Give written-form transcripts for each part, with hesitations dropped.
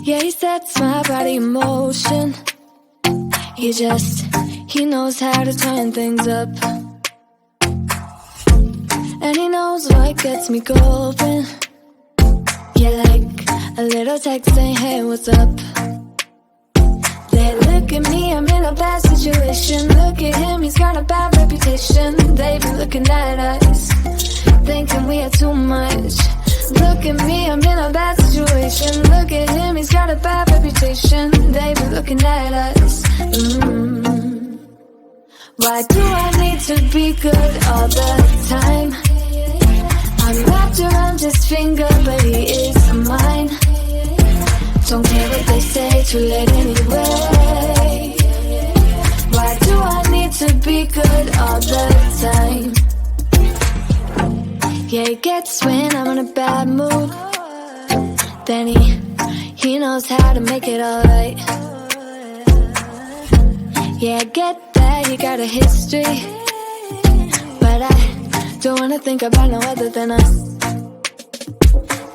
Yeah, he sets my body in motion. He knows how to turn things up. And he knows what gets me going. Yeah, like a little text saying, hey, what's up? They look at me, I'm in a bad situation. Look at him, he's got a bad reputation. They be looking at us, thinking we are too much. Look at me, I'm in a bad situation. Look at him, he's got a bad reputation. They be looking at us. Why do I need to be good all the time? I'm wrapped around his finger, but he is mine. Don't care what they say, too late anyway. Why do I need to be good all the time? Yeah, he gets when I'm in a bad mood. Then he knows how to make it alright. Yeah, I get that you got a history, but I don't wanna think about no other than us.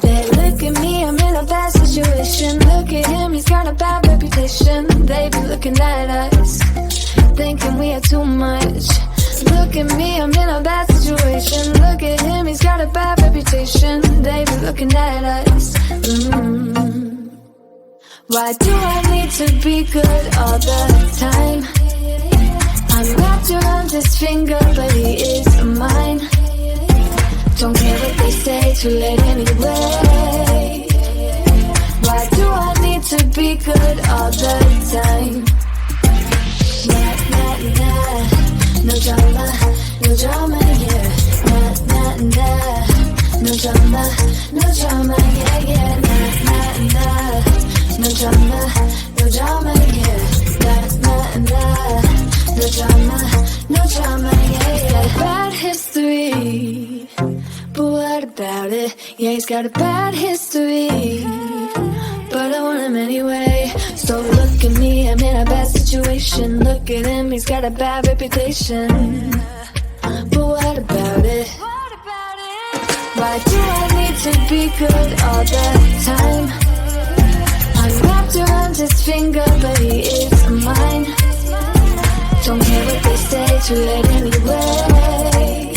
They look at me, I'm in a bad situation. Look at him, he's got a bad reputation. They be looking at us, thinking we are too much. Look at me, I'm in a bad situation. Look at him, he's got a bad reputation. They be looking at us. Why do I need to be good all the time? I'm wrapped around his finger, but he is mine. Don't care what they say, too late anyway. Why do I need to be good all the time? Nah, nah, nah. No drama, no drama, yeah. Nah, nah, nah. No drama, no drama, yeah, yeah. Nah, nah, nah. No drama, no drama, yeah. Nah, nah, nah. No drama, no drama, yeah, yeah. Bad history, but what about it? Yeah, he's got a bad history, but I want him anyway. So look at me, I'm in a bad situation. Look at him, he's got a bad reputation, but what about it? Why do I need to be good all the time? I'm wrapped around his finger, but he is mine. Don't care what they say, too late anyway.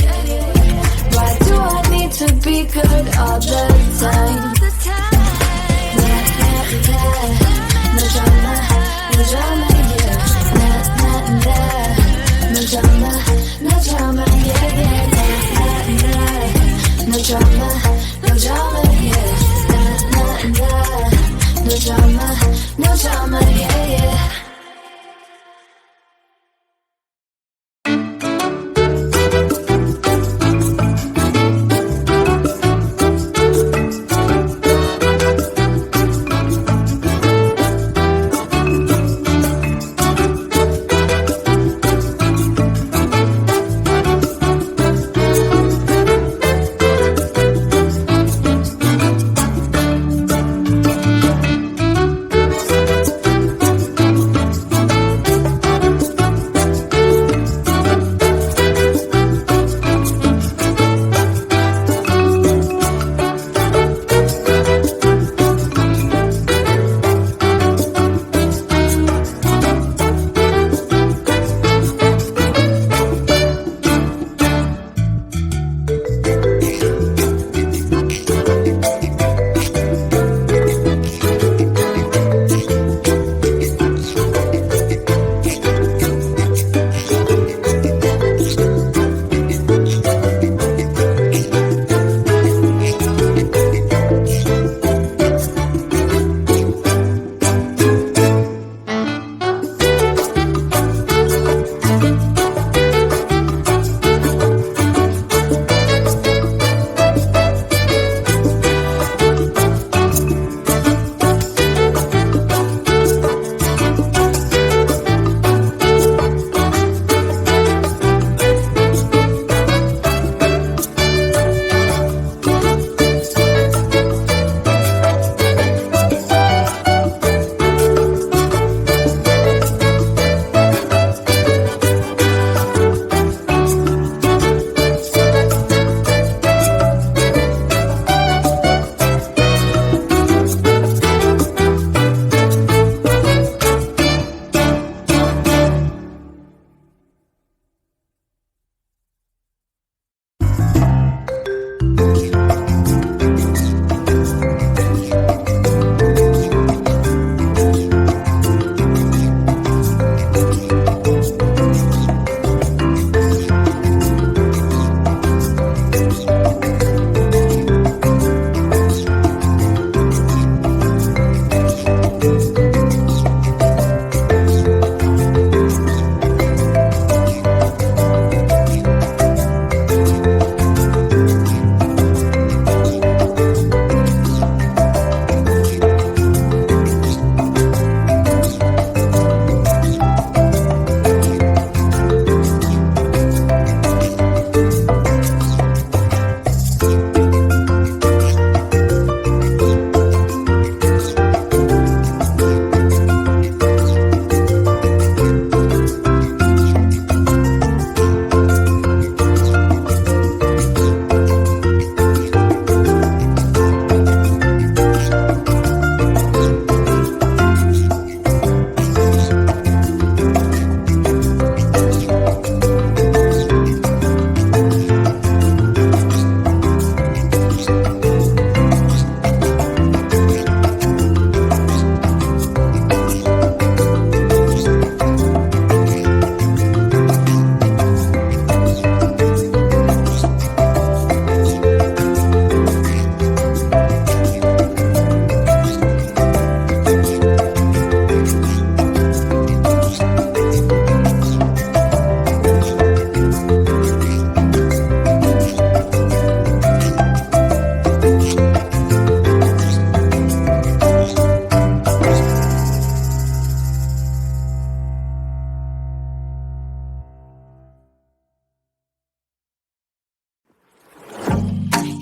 Why do I need to be good all the time? Nah, nah, nah. No drama, no drama, yeah. Nah, nah, nah. No drama, no drama, yeah, yeah. Nah, nah, nah. No drama, no drama, yeah. Nah, nah, nah. No drama, no drama, yeah, yeah.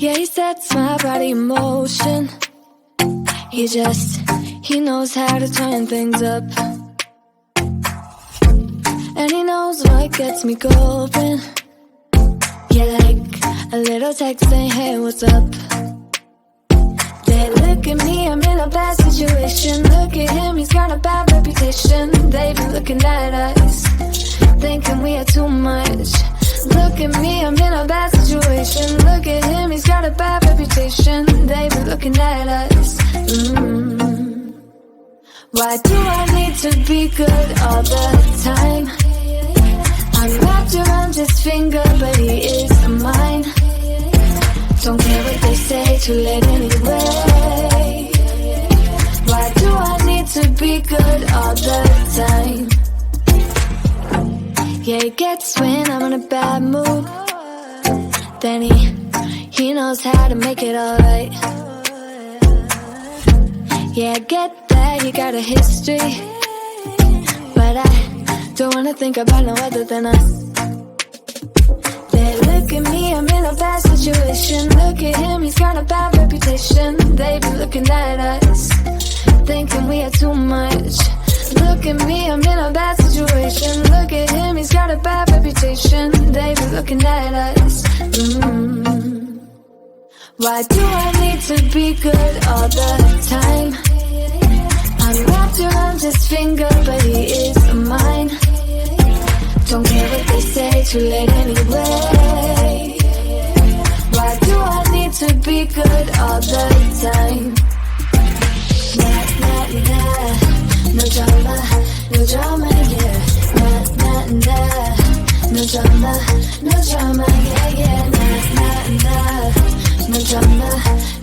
Yeah, he sets my body in motion. He knows how to turn things up. And he knows what gets me going. Yeah, like a little text saying, hey, what's up? They look at me, I'm in a bad situation. Look at him, he's got a bad reputation. They be looking at us, thinking we are too much. Look at me, I'm in a bad situation. Look at him, he's got a bad reputation. They be looking at us. Why do I need to be good all the time? I'm wrapped around his finger, but he is mine. Don't care what they say, too late anyway. Why do I need to be good all the time? Yeah, he gets when I'm in a bad mood. Then he knows how to make it alright. Yeah, I get that he got a history, but I don't wanna think about no other than us. They look at me, I'm in a bad situation. Look at him, he's got a bad reputation. They be looking at us, thinking we are too much. Look at me, I'm in a bad situation. Look at him, he's got a bad reputation. They be looking at us. Why do I need to be good all the time? I'm wrapped around his finger, but he is mine. Don't care what they say, too late anyway. Why do I need to be good all the time? Nah, nah, nah. No drama, no drama, yeah. Nah, nah, nah. No drama, no drama, yeah, yeah. Nah, nah, nah. No drama,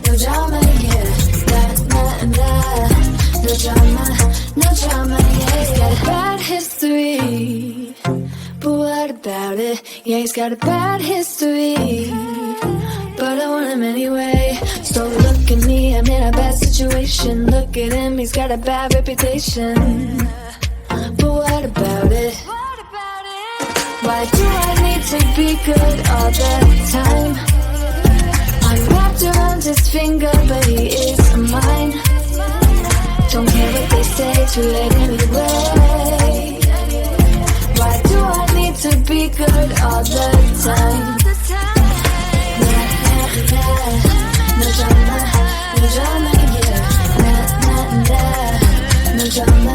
no drama, yeah. Nah, nah, nah. No drama, no drama, yeah. He's got a bad history, but what about it? Yeah, he's got a bad history, but I want him anyway. So look at me, I'm in a bad situation. Look at him, he's got a bad reputation, but what about it? Why do I need to be good all the time? I'm wrapped around his finger, but he is mine. Don't care what they say, too late anyway. Why do I need to be good all the time? Nah, nah, nah. No drama, yeah. Nah, nah, nah. No drama,